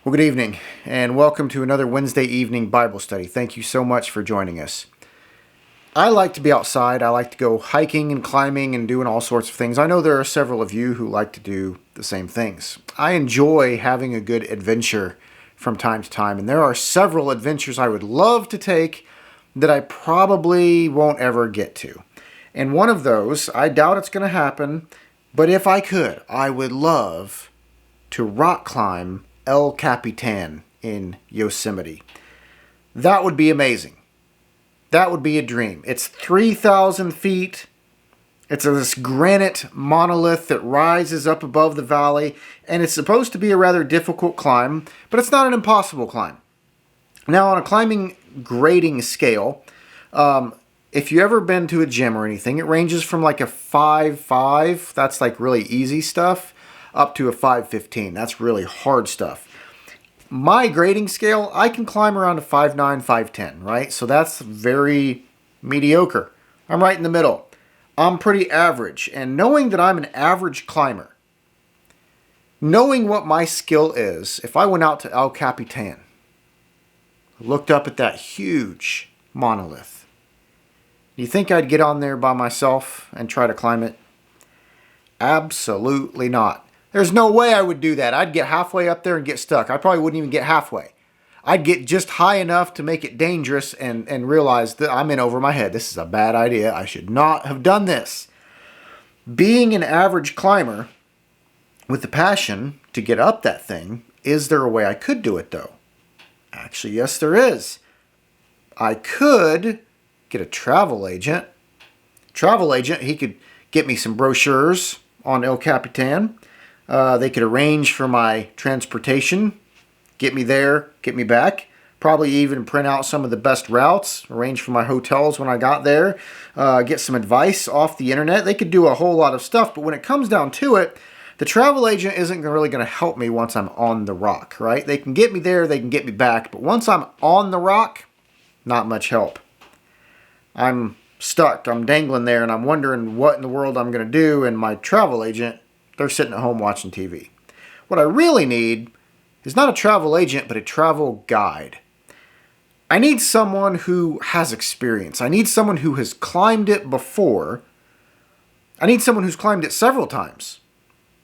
Well, good evening, and welcome to another Wednesday evening Bible study. Thank you so much for joining us. I like to be outside. I like to go hiking and climbing and doing all sorts of things. I know there are several of you who like to do the same things. I enjoy having a good adventure from time to time, and there are several adventures I would love to take that I probably won't ever get to. And one of those, I doubt it's going to happen, but if I could, I would love to rock climb El Capitan in Yosemite. That would be amazing. That would be a dream. It's 3,000 feet. It's this granite monolith that rises up above the valley, and it's supposed to be a rather difficult climb, but it's not an impossible climb. Now, on a climbing grading scale, if you've ever been to a gym or anything, it ranges from like a 5.5, that's like really easy stuff, up to a 5.15. That's really hard stuff. My grading scale, I can climb around a 5.9, 5.10, right? So that's very mediocre. I'm right in the middle. I'm pretty average. And knowing that I'm an average climber, knowing what my skill is, if I went out to El Capitan, looked up at that huge monolith, you think I'd get on there by myself and try to climb it? Absolutely not. There's no way I would do that. I'd get halfway up there and get stuck. I probably wouldn't even get halfway. I'd get just high enough to make it dangerous and realize that I'm in over my head. This is a bad idea. I should not have done this. Being an average climber with the passion to get up that thing, is there a way I could do it though? Actually, yes, there is. I could get a travel agent. He could get me some brochures on El Capitan. They could arrange for my transportation, get me there, get me back. Probably even print out some of the best routes, arrange for my hotels when I got there, get some advice off the internet. They could do a whole lot of stuff, but when it comes down to it, the travel agent isn't really going to help me once I'm on the rock, right? They can get me there, they can get me back, but once I'm on the rock, not much help. I'm stuck, I'm dangling there, and I'm wondering what in the world I'm going to do, and my travel agent, they're sitting at home watching TV. What I really need is not a travel agent, but a travel guide. I need someone who has experience. I need someone who has climbed it before. I need someone who's climbed it several times.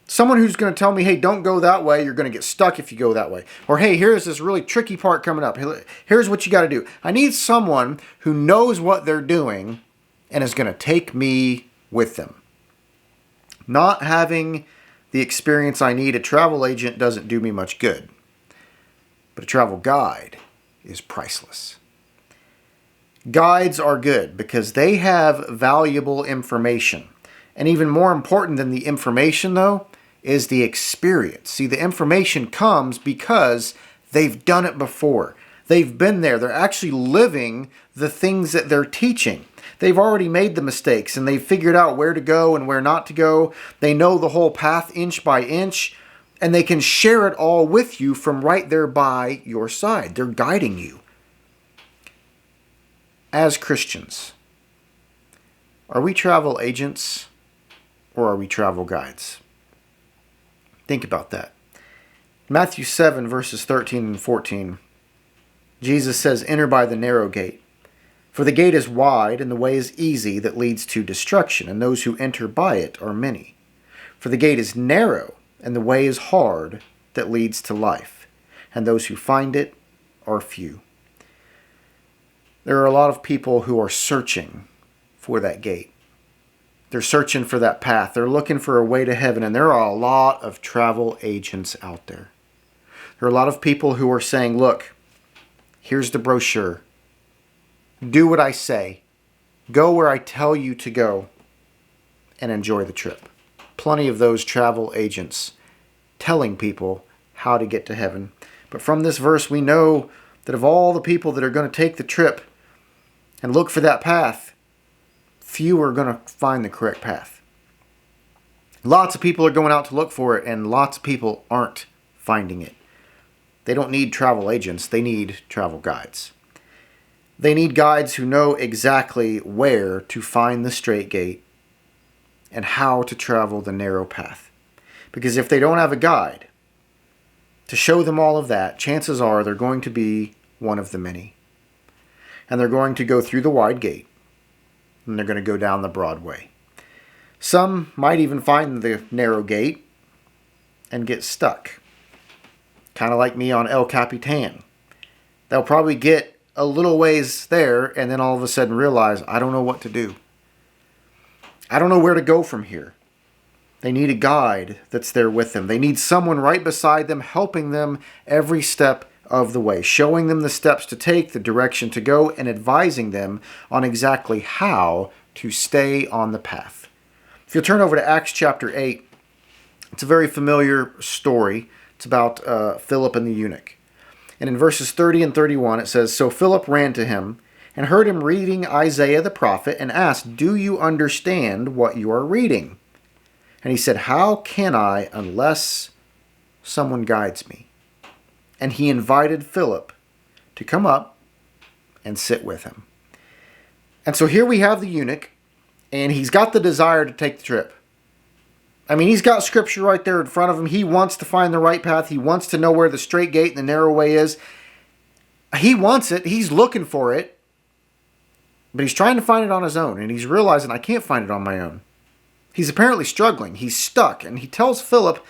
Someone who's going to tell me, hey, don't go that way. You're going to get stuck if you go that way. Or, hey, here's this really tricky part coming up. Here's what you got to do. I need someone who knows what they're doing and is going to take me with them. Not having the experience I need, a travel agent doesn't do me much good. But a travel guide is priceless. Guides are good because they have valuable information. And even more important than the information, though, is the experience. See, the information comes because they've done it before. They've been there. They're actually living the things that they're teaching. They've already made the mistakes and they've figured out where to go and where not to go. They know the whole path inch by inch, and they can share it all with you from right there by your side. They're guiding you. As Christians, are we travel agents or are we travel guides? Think about that. Matthew 7 verses 13 and 14, Jesus says, "Enter by the narrow gate. For the gate is wide, and the way is easy that leads to destruction, and those who enter by it are many. For the gate is narrow, and the way is hard that leads to life, and those who find it are few." There are a lot of people who are searching for that gate. They're searching for that path. They're looking for a way to heaven, and there are a lot of travel agents out there. There are a lot of people who are saying, look, here's the brochure. Do what I say. Go where I tell you to go and enjoy the trip. Plenty of those travel agents telling people how to get to heaven. But from this verse, we know that of all the people that are going to take the trip and look for that path, few are going to find the correct path. Lots of people are going out to look for it, and lots of people aren't finding it. They don't need travel agents. They need travel guides. They need guides who know exactly where to find the straight gate and how to travel the narrow path. Because if they don't have a guide to show them all of that, chances are they're going to be one of the many. And they're going to go through the wide gate, and they're going to go down the broad way. Some might even find the narrow gate and get stuck. Kind of like me on El Capitan. They'll probably get a little ways there and then all of a sudden realize, I don't know what to do. I don't know where to go from here. They need a guide that's there with them. They need someone right beside them, helping them every step of the way, showing them the steps to take, the direction to go, and advising them on exactly how to stay on the path. If you'll turn over to Acts chapter 8, it's a very familiar story. It's about Philip and the eunuch. And in verses 30 and 31, it says, So Philip ran to him and heard him reading Isaiah the prophet and asked, Do you understand what you are reading? And he said, How can I unless someone guides me? And he invited Philip to come up and sit with him. And so here we have the eunuch, and he's got the desire to take the trip. I mean, he's got scripture right there in front of him. He wants to find the right path. He wants to know where the straight gate and the narrow way is. He wants it. He's looking for it. But he's trying to find it on his own. And he's realizing, I can't find it on my own. He's apparently struggling. He's stuck. And he tells Philip,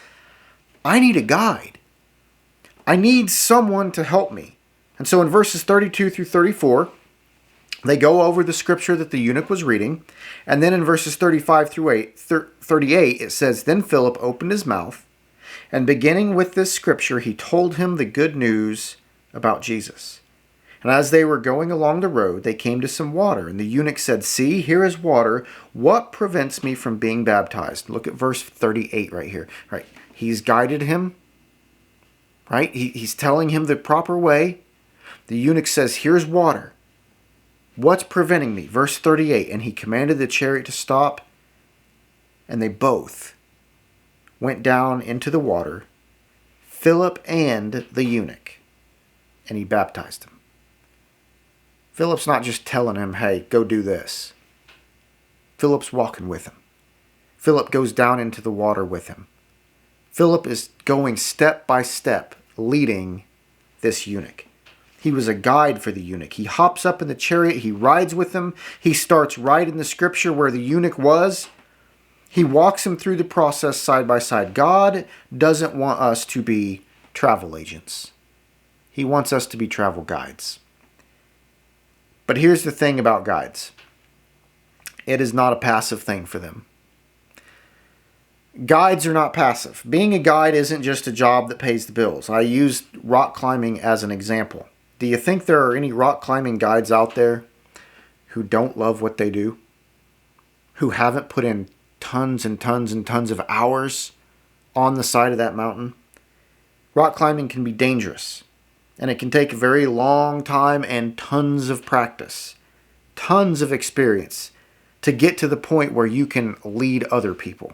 I need a guide. I need someone to help me. And so in verses 32 through 34, they go over the scripture that the eunuch was reading. And then in verses 35 through 38, it says, Then Philip opened his mouth, and beginning with this scripture, he told him the good news about Jesus. And as they were going along the road, they came to some water. And the eunuch said, See, here is water. What prevents me from being baptized? Look at verse 38 right here. Right. He's guided him. Right. He's telling him the proper way. The eunuch says, Here's water. What's preventing me? Verse 38, And he commanded the chariot to stop, and they both went down into the water, Philip and the eunuch, and he baptized him. Philip's not just telling him, hey, go do this. Philip's walking with him. Philip goes down into the water with him. Philip is going step by step, leading this eunuch. He was a guide for the eunuch. He hops up in the chariot. He rides with him. He starts right in the scripture where the eunuch was. He walks him through the process side by side. God doesn't want us to be travel agents. He wants us to be travel guides. But here's the thing about guides. It is not a passive thing for them. Guides are not passive. Being a guide isn't just a job that pays the bills. I used rock climbing as an example. Do you think there are any rock climbing guides out there who don't love what they do? Who haven't put in tons and tons and tons of hours on the side of that mountain? Rock climbing can be dangerous, and it can take a very long time and tons of practice, tons of experience to get to the point where you can lead other people.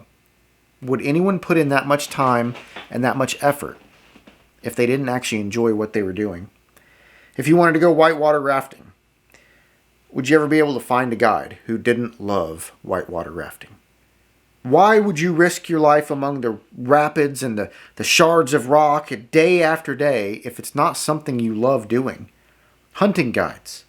Would anyone put in that much time and that much effort if they didn't actually enjoy what they were doing? If you wanted to go whitewater rafting, would you ever be able to find a guide who didn't love whitewater rafting? Why would you risk your life among the rapids and the shards of rock day after day if it's not something you love doing? Hunting guides,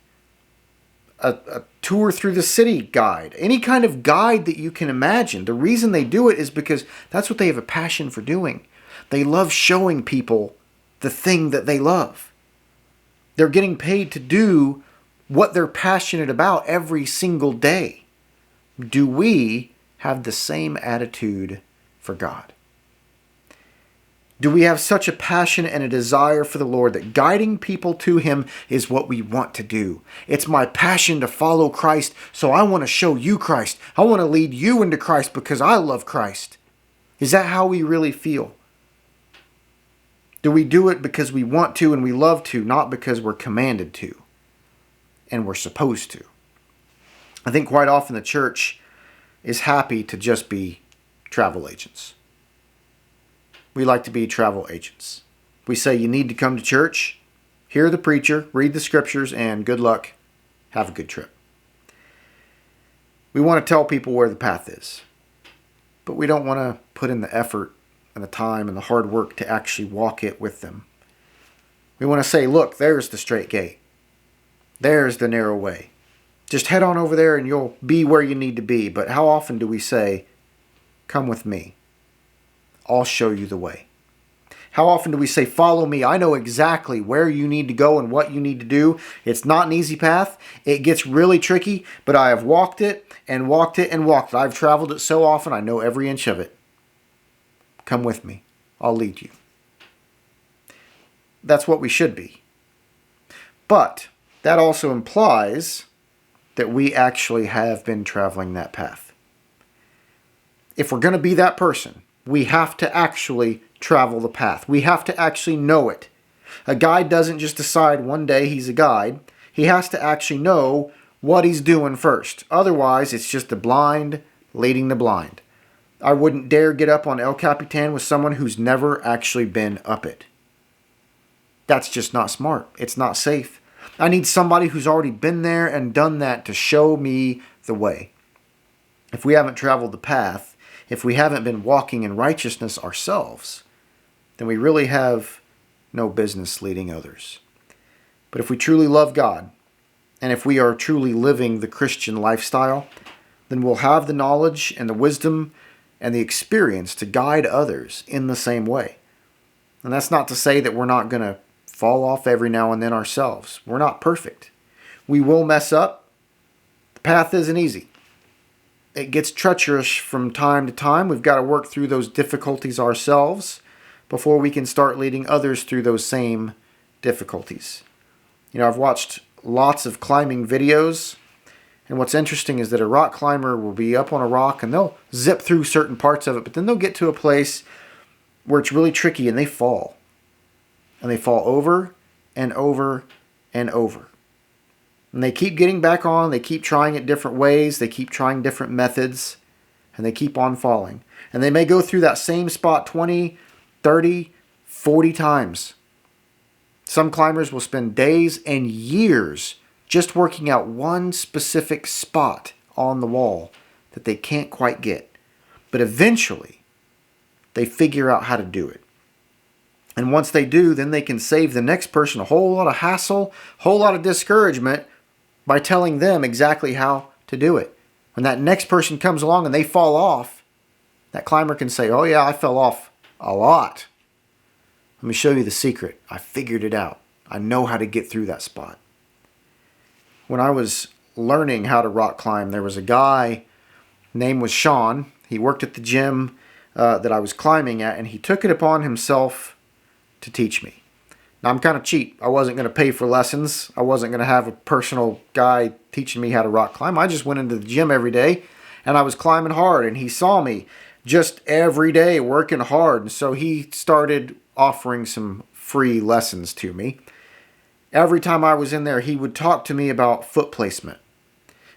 a tour through the city guide, any kind of guide that you can imagine. The reason they do it is because that's what they have a passion for doing. They love showing people the thing that they love. They're getting paid to do what they're passionate about every single day. Do we have the same attitude for God? Do we have such a passion and a desire for the Lord that guiding people to Him is what we want to do? It's my passion to follow Christ, so I want to show you Christ. I want to lead you into Christ because I love Christ. Is that how we really feel? Do we do it because we want to and we love to, not because we're commanded to and we're supposed to? I think quite often the church is happy to just be travel agents. We like to be travel agents. We say you need to come to church, hear the preacher, read the scriptures, and good luck. Have a good trip. We want to tell people where the path is, but we don't want to put in the effort and the time and the hard work to actually walk it with them. We want to say, look, there's the straight gate. There's the narrow way. Just head on over there and you'll be where you need to be. But how often do we say, come with me. I'll show you the way. How often do we say, follow me? I know exactly where you need to go and what you need to do. It's not an easy path. It gets really tricky, but I have walked it and walked it and walked it. I've traveled it so often, I know every inch of it. Come with me. I'll lead you. That's what we should be. But that also implies that we actually have been traveling that path. If we're going to be that person, we have to actually travel the path. We have to actually know it. A guide doesn't just decide one day he's a guide. He has to actually know what he's doing first. Otherwise, it's just the blind leading the blind. I wouldn't dare get up on El Capitan with someone who's never actually been up it. That's just not smart. It's not safe. I need somebody who's already been there and done that to show me the way. If we haven't traveled the path, if we haven't been walking in righteousness ourselves, then we really have no business leading others. But if we truly love God, and if we are truly living the Christian lifestyle, then we'll have the knowledge and the wisdom and the experience to guide others in the same way. And that's not to say that we're not going to fall off every now and then ourselves. We're not perfect. We will mess up. The path isn't easy. It gets treacherous from time to time. We've got to work through those difficulties ourselves before we can start leading others through those same difficulties. You know, I've watched lots of climbing videos, and what's interesting is that a rock climber will be up on a rock and they'll zip through certain parts of it, but then they'll get to a place where it's really tricky and they fall. And they fall over and over and over. And they keep getting back on, they keep trying it different ways, they keep trying different methods, and they keep on falling. And they may go through that same spot 20, 30, 40 times. Some climbers will spend days and years just working out one specific spot on the wall that they can't quite get. But eventually, they figure out how to do it. And once they do, then they can save the next person a whole lot of hassle, a whole lot of discouragement by telling them exactly how to do it. When that next person comes along and they fall off, that climber can say, oh yeah, I fell off a lot. Let me show you the secret. I figured it out. I know how to get through that spot. When I was learning how to rock climb, there was a guy, name was Sean. He worked at the gym that I was climbing at, and he took it upon himself to teach me. Now, I'm kind of cheap. I wasn't going to pay for lessons. I wasn't going to have a personal guy teaching me how to rock climb. I just went into the gym every day, and I was climbing hard, and he saw me just every day working hard, and so he started offering some free lessons to me. Every time I was in there, he would talk to me about foot placement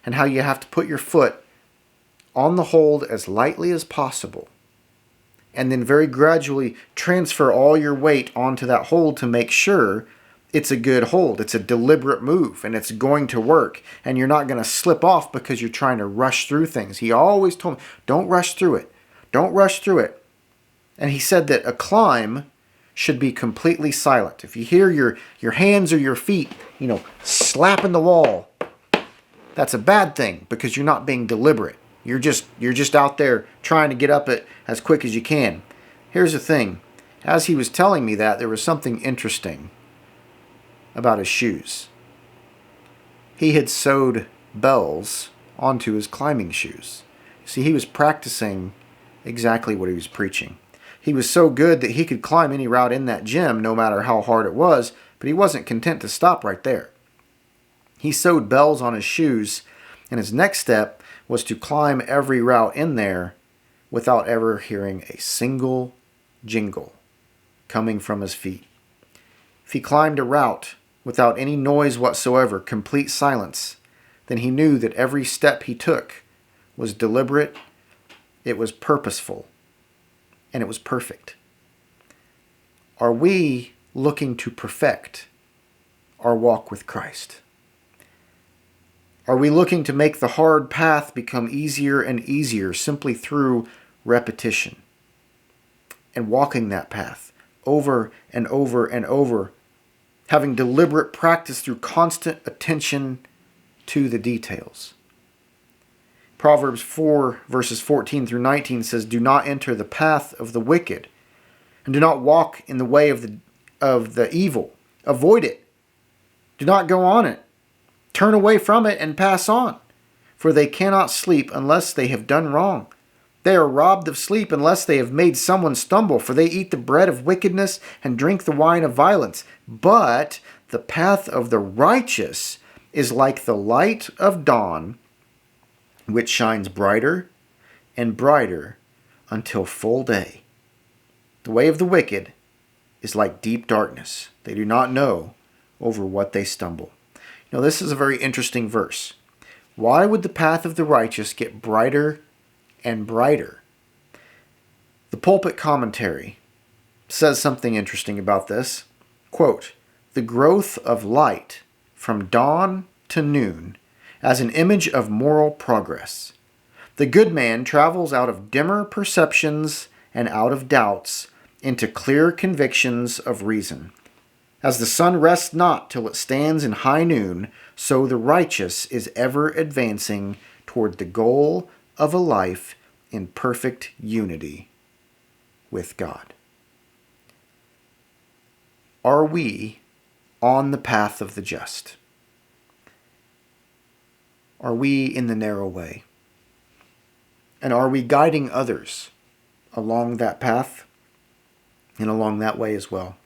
and how you have to put your foot on the hold as lightly as possible, and then very gradually transfer all your weight onto that hold to make sure it's a good hold. It's a deliberate move, and it's going to work, and you're not going to slip off because you're trying to rush through things. He always told me, don't rush through it. Don't rush through it. And he said that a climb should be completely silent. If you hear your hands or your feet, slapping the wall, that's a bad thing because you're not being deliberate. You're just out there trying to get up it as quick as you can. Here's the thing. As he was telling me that, there was something interesting about his shoes. He had sewed bells onto his climbing shoes. See, he was practicing exactly what he was preaching. He was so good that he could climb any route in that gym, no matter how hard it was, but he wasn't content to stop right there. He sewed bells on his shoes, and his next step was to climb every route in there without ever hearing a single jingle coming from his feet. If he climbed a route without any noise whatsoever, complete silence, then he knew that every step he took was deliberate, it was purposeful, and it was perfect. Are we looking to perfect our walk with Christ? Are we looking to make the hard path become easier and easier simply through repetition? and walking that path over and over and over, having deliberate practice through constant attention to the details. Proverbs 4 verses 14 through 19 says, "Do not enter the path of the wicked, and do not walk in the way of the evil. Avoid it. Do not go on it. Turn away from it and pass on. For they cannot sleep unless they have done wrong. They are robbed of sleep unless they have made someone stumble, for they eat the bread of wickedness and drink the wine of violence. But the path of the righteous is like the light of dawn, which shines brighter and brighter until full day. The way of the wicked is like deep darkness. They do not know over what they stumble." Now, this is a very interesting verse. Why would the path of the righteous get brighter and brighter? The pulpit commentary says something interesting about this. Quote, "The growth of light from dawn to noon as an image of moral progress. The good man travels out of dimmer perceptions and out of doubts into clear convictions of reason. As the sun rests not till it stands in high noon, so the righteous is ever advancing toward the goal of a life in perfect unity with God." Are we on the path of the just? Are we in the narrow way? And are we guiding others along that path and along that way as well?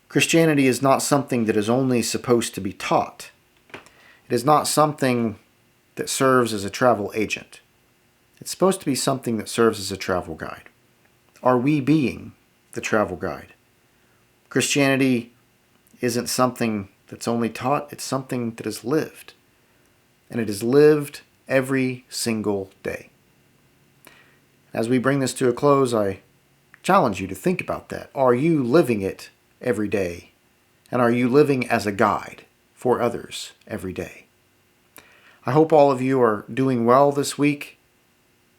Christianity is not something that is only supposed to be taught. It is not something that serves as a travel agent. It's supposed to be something that serves as a travel guide. Are we being the travel guide? Christianity isn't something that's only taught, it's something that is lived. And it is lived every single day. As we bring this to a close, I challenge you to think about that. Are you living it every day? And are you living as a guide for others every day? I hope all of you are doing well this week.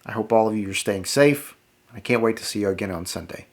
I hope all of you are staying safe. I can't wait to see you again on Sunday.